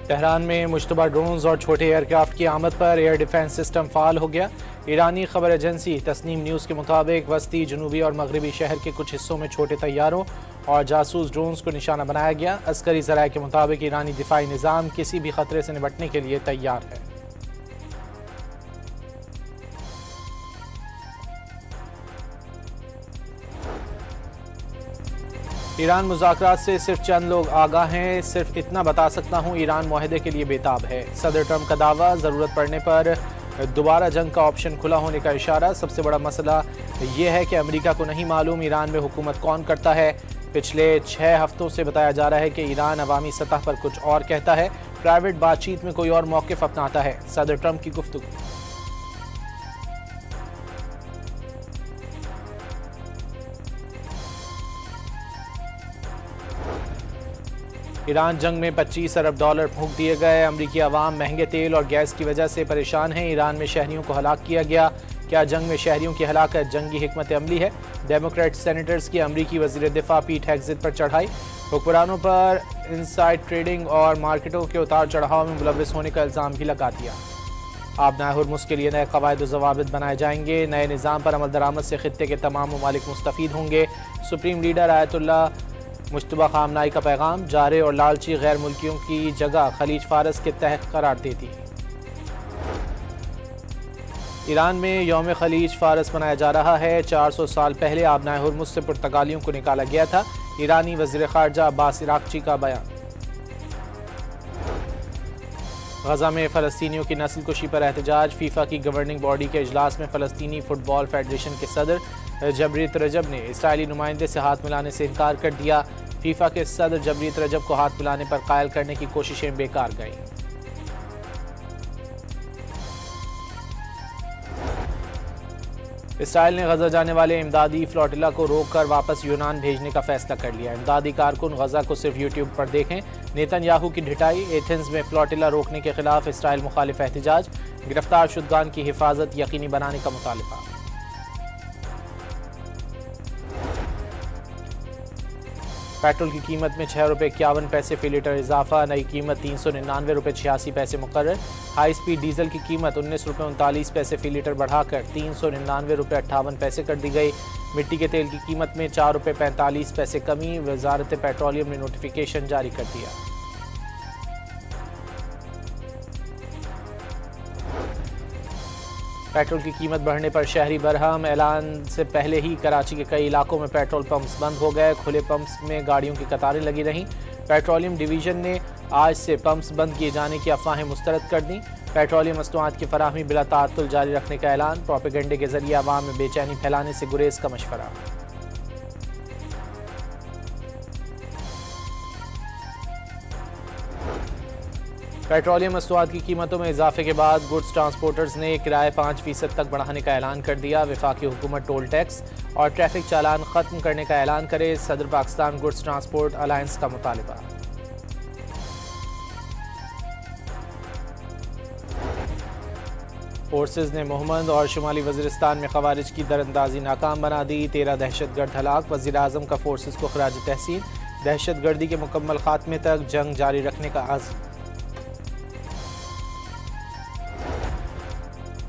Tehran میں مشتبہ drones اور چھوٹے ایئر کرافٹ کی آمد پر ایئر ڈیفنس سسٹم فعال ہو گیا۔ ایرانی خبر ایجنسی تسنیم نیوز کے مطابق وسطی، جنوبی اور مغربی شہر کے کچھ حصوں میں چھوٹے طیاروں اور جاسوس ڈرونز کو نشانہ بنایا گیا۔ عسکری ذرائع کے مطابق ایرانی دفاعی نظام کسی بھی خطرے سے نمٹنے کے لیے تیار ہے۔ ایران مذاکرات سے صرف چند لوگ آگاہ ہیں، صرف اتنا بتا سکتا ہوں ایران معاہدے کے لیے بےتاب ہے۔ صدر ٹرمپ کا دعویٰ، ضرورت پڑنے پر دوبارہ جنگ کا آپشن کھلا ہونے کا اشارہ۔ سب سے بڑا مسئلہ یہ ہے کہ امریکہ کو نہیں معلوم ایران میں حکومت کون کرتا ہے۔ پچھلے 6 ہفتوں سے بتایا جا رہا ہے کہ ایران عوامی سطح پر کچھ اور کہتا ہے، پرائیویٹ بات چیت میں کوئی اور موقف اپناتا ہے۔ صدر ٹرمپ کی گفتگو۔ ایران جنگ میں $25 ارب پھونک دیے گئے۔ امریکی عوام مہنگے تیل اور گیس کی وجہ سے پریشان ہیں۔ ایران میں شہریوں کو ہلاک کیا گیا۔ کیا جنگ میں شہریوں کی ہلاکت جنگی حکمت عملی ہے؟ ڈیموکریٹ سینیٹرز کی امریکی وزیر دفاع پیٹ ہیگزٹ پر چڑھائی۔ حکمرانوں پر انسائڈ ٹریڈنگ اور مارکیٹوں کے اتار چڑھاؤ میں ملوث ہونے کا الزام بھی لگا دیا۔ آبنائے ہرمز کے لیے نئے قواعد و ضوابط بنائے جائیں گے۔ نئے نظام پر عمل درآمد سے خطے کے تمام ممالک مستفید ہوں گے۔ سپریم لیڈر آیت اللہ مجتبی خامنائی کا پیغام، جارے اور لالچی غیر ملکیوں کی جگہ خلیج فارس کے تحت قرار دیتی۔ ایران میں یوم خلیج فارس منایا جا رہا ہے۔ 400 سال پہلے آبنائے ہرمز سے پرتگالیوں کو نکالا گیا تھا۔ ایرانی وزیر خارجہ عباس عراقچی کا بیان۔ غزہ میں فلسطینیوں کی نسل کشی پر احتجاج۔ فیفا کی گورننگ باڈی کے اجلاس میں فلسطینی فٹ بال فیڈریشن کے صدر جبریت رجب نے اسرائیلی نمائندے سے ہاتھ ملانے سے انکار کر دیا۔ فیفا کے صدر جبریت رجب کو ہاتھ ملانے پر قائل کرنے کی کوششیں بیکار گئیں۔ اسرائیل نے غزہ جانے والے امدادی فلوٹیلا کو روک کر واپس یونان بھیجنے کا فیصلہ کر لیا۔ امدادی کارکن غزہ کو صرف یوٹیوب پر دیکھیں۔ نیتن یاہو کی ڈھٹائی۔ ایتھنز میں فلوٹیلا روکنے کے خلاف اسرائیل مخالف احتجاج۔ گرفتار شدگان کی حفاظت یقینی بنانے کا مطالبہ۔ پیٹرول کی قیمت میں ₹6.51 فی لیٹر اضافہ، نئی قیمت ₹399.86 مقرر۔ ہائی سپیڈ ڈیزل کی قیمت ₹19.39 فی لیٹر بڑھا کر ₹399.58 کر دی گئی۔ مٹی کے تیل کی قیمت میں ₹4.45 کمی، وزارت پیٹرولیم نے نوٹیفیکیشن جاری کر دیا۔ پیٹرول کی قیمت بڑھنے پر شہری برہم۔ اعلان سے پہلے ہی کراچی کے کئی علاقوں میں پیٹرول پمپس بند ہو گئے۔ کھلے پمپس میں گاڑیوں کی قطاریں لگی رہیں۔ پیٹرولیم ڈویژن نے آج سے پمپس بند کیے جانے کی افواہیں مسترد کر دیں۔ پیٹرولیم مصنوعات کی فراہمی بلا تعطل جاری رکھنے کا اعلان۔ پروپیگنڈے کے ذریعے عوام میں بے چینی پھیلانے سے گریز کا مشورہ۔ پیٹرولیم مصنوعات کی قیمتوں میں اضافے کے بعد گڈز ٹرانسپورٹرز نے کرایہ 5% تک بڑھانے کا اعلان کر دیا۔ وفاقی حکومت ٹول ٹیکس اور ٹریفک چالان ختم کرنے کا اعلان کرے، صدر پاکستان گڈز ٹرانسپورٹ الائنس کا مطالبہ۔ فورسز نے مہمند اور شمالی وزیرستان میں خوارج کی دراندازی ناکام بنا دی۔ 13 دہشت گرد ہلاک۔ وزیر اعظم کا فورسز کو خراج تحسین۔ دہشت گردی کے مکمل خاتمے تک جنگ جاری رکھنے کا عزم۔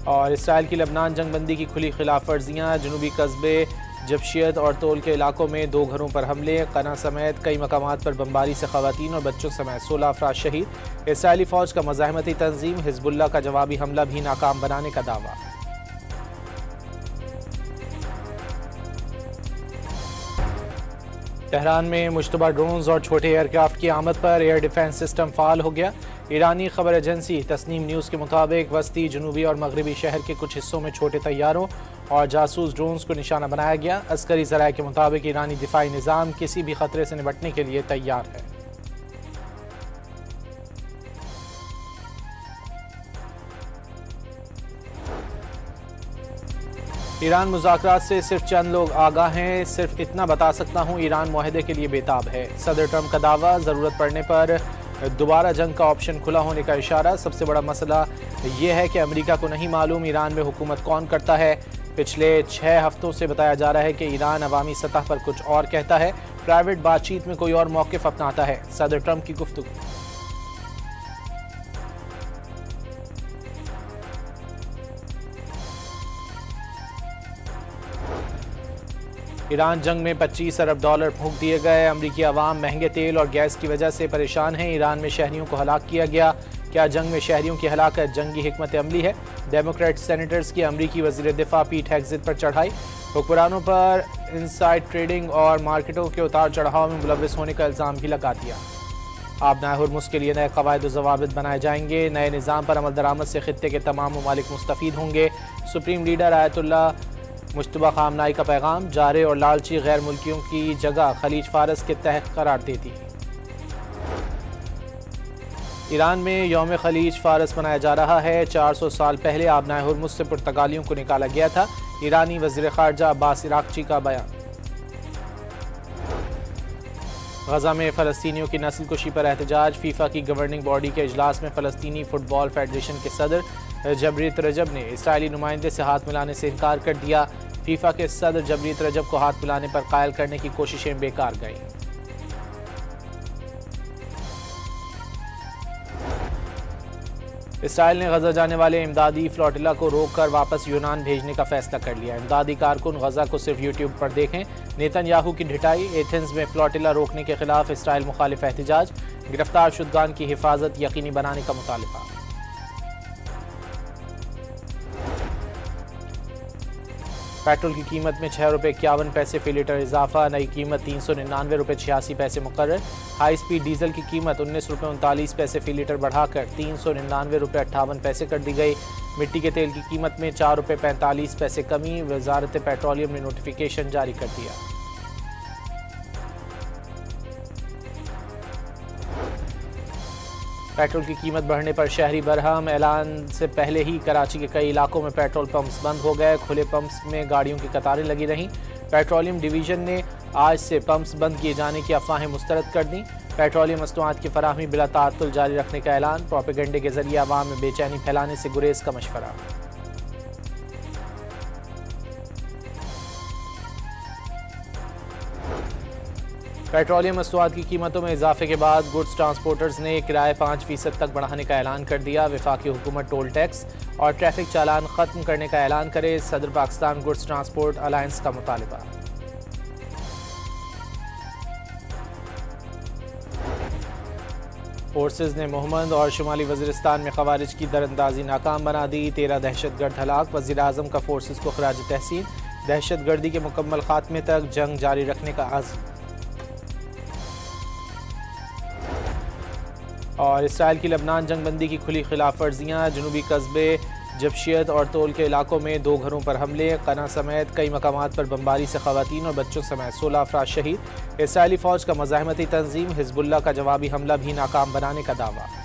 اور اسرائیل کی لبنان جنگ بندی کی کھلی خلاف ورزیاں۔ جنوبی قصبے جبشیت اور طول کے علاقوں میں 2 گھروں پر حملے۔ قنا سمیت کئی مقامات پر بمباری سے خواتین اور بچوں سمیت 16 افراد شہید۔ اسرائیلی فوج کا مزاحمتی تنظیم حزب اللہ کا جوابی حملہ بھی ناکام بنانے کا دعویٰ۔ تہران میں مشتبہ ڈرونز اور چھوٹے ایئر کرافٹ کی آمد پر ایئر ڈیفنس سسٹم فعال ہو گیا۔ ایرانی خبر ایجنسی تسنیم نیوز کے مطابق وسطی، جنوبی اور مغربی شہر کے کچھ حصوں میں چھوٹے طیاروں اور جاسوس ڈرونز کو نشانہ بنایا گیا۔ عسکری ذرائع کے مطابق ایرانی دفاعی نظام کسی بھی خطرے سے نمٹنے کے لیے تیار ہے۔ ایران مذاکرات سے صرف چند لوگ آگاہ ہیں، صرف اتنا بتا سکتا ہوں ایران معاہدے کے لیے بےتاب ہے۔ صدر ٹرمپ کا دعویٰ، ضرورت پڑنے پر دوبارہ جنگ کا آپشن کھلا ہونے کا اشارہ۔ سب سے بڑا مسئلہ یہ ہے کہ امریکہ کو نہیں معلوم ایران میں حکومت کون کرتا ہے۔ پچھلے 6 ہفتوں سے بتایا جا رہا ہے کہ ایران عوامی سطح پر کچھ اور کہتا ہے، پرائیویٹ بات چیت میں کوئی اور موقف اپناتا ہے۔ صدر ٹرمپ کی گفتگو۔ ایران جنگ میں $25 ارب پھونک دیے گئے، امریکی عوام مہنگے تیل اور گیس کی وجہ سے پریشان ہیں، ایران میں شہریوں کو ہلاک کیا گیا، کیا جنگ میں شہریوں کی ہلاکت جنگی حکمت عملی ہے؟ ڈیموکریٹ سینیٹرز کی امریکی وزیر دفاع پیٹ ہیگزیت پر چڑھائی، حکمرانوں پر انسائڈ ٹریڈنگ اور مارکیٹوں کے اتار چڑھاؤ میں ملوث ہونے کا الزام بھی لگا دیا۔ آبنائے ہرمز کے لیے نئے قواعد و ضوابط بنائے جائیں گے، نئے نظام پر عمل درآمد سے خطے کے تمام ممالک مستفید ہوں گے، سپریم لیڈر آیت اللہ مجتبیٰ خامنائی کا پیغام، جارے اور لالچی غیر ملکیوں کی جگہ خلیج فارس کے تحت قرار دیتی۔ ایران میں یوم خلیج فارس منایا جا رہا ہے، 400 سال پہلے آبنائے ہرمز سے پرتگالیوں کو نکالا گیا تھا، ایرانی وزیر خارجہ عباس عراقچی کا بیان۔ غزہ میں فلسطینیوں کی نسل کشی پر احتجاج، فیفا کی گورننگ باڈی کے اجلاس میں فلسطینی فٹ بال فیڈریشن کے صدر جبریت رجب نے اسرائیلی نمائندے سے ہاتھ ملانے سے انکار کر دیا، فیفا کے صدر جبریت رجب کو ہاتھ ملانے پر قائل کرنے کی کوششیں بیکار گئیں۔ اسرائیل نے غزہ جانے والے امدادی فلوٹیلا کو روک کر واپس یونان بھیجنے کا فیصلہ کر لیا، امدادی کارکن غزہ کو صرف یوٹیوب پر دیکھیں، نیتن یاہو کی ڈھٹائی، ایتھنز میں فلوٹیلا روکنے کے خلاف اسرائیل مخالف احتجاج، گرفتار شدگان کی حفاظت یقینی بنانے کا مطالبہ۔ پیٹرول کی قیمت میں ₹6.51 فی لیٹر اضافہ، نئی قیمت ₹399.86 مقرر، ہائی سپیڈ ڈیزل کی قیمت ₹19.39 فی لیٹر بڑھا کر ₹399.58 کر دی گئی، مٹی کے تیل کی قیمت میں ₹4.45 کمی، وزارت پیٹرولیم نے نوٹیفیکیشن جاری کر دیا۔ پیٹرول کی قیمت بڑھنے پر شہری برہم، اعلان سے پہلے ہی کراچی کے کئی علاقوں میں پیٹرول پمپس بند ہو گئے، کھلے پمپس میں گاڑیوں کی قطاریں لگی رہیں، پیٹرولیم ڈویژن نے آج سے پمپس بند کیے جانے کی افواہیں مسترد کر دیں، پیٹرولیم مصنوعات کی فراہمی بلا تعطل جاری رکھنے کا اعلان، پروپیگنڈے کے ذریعے عوام میں بے چینی پھیلانے سے گریز کا مشورہ۔ پیٹرولیم مصنوعات کی قیمتوں میں اضافے کے بعد گڈز ٹرانسپورٹرز نے کرایہ 5% تک بڑھانے کا اعلان کر دیا، وفاقی حکومت ٹول ٹیکس اور ٹریفک چالان ختم کرنے کا اعلان کرے، صدر پاکستان گڈز ٹرانسپورٹ الائنس کا مطالبہ۔ فورسز نے مہمند اور شمالی وزیرستان میں خوارج کی دراندازی ناکام بنا دی، 13 دہشت گرد ہلاک، وزیر اعظم کا فورسز کو خراج تحسین، دہشت گردی کے مکمل خاتمے تک جنگ جاری رکھنے کا عزم۔ اور اسرائیل کی لبنان جنگ بندی کی کھلی خلاف ورزیاں، جنوبی قصبے جبشیت اور طول کے علاقوں میں 2 گھروں پر حملے، قنا سمیت کئی مقامات پر بمباری سے خواتین اور بچوں سمیت 16 افراد شہید، اسرائیلی فوج کا مزاحمتی تنظیم حزب اللہ کا جوابی حملہ بھی ناکام بنانے کا دعویٰ۔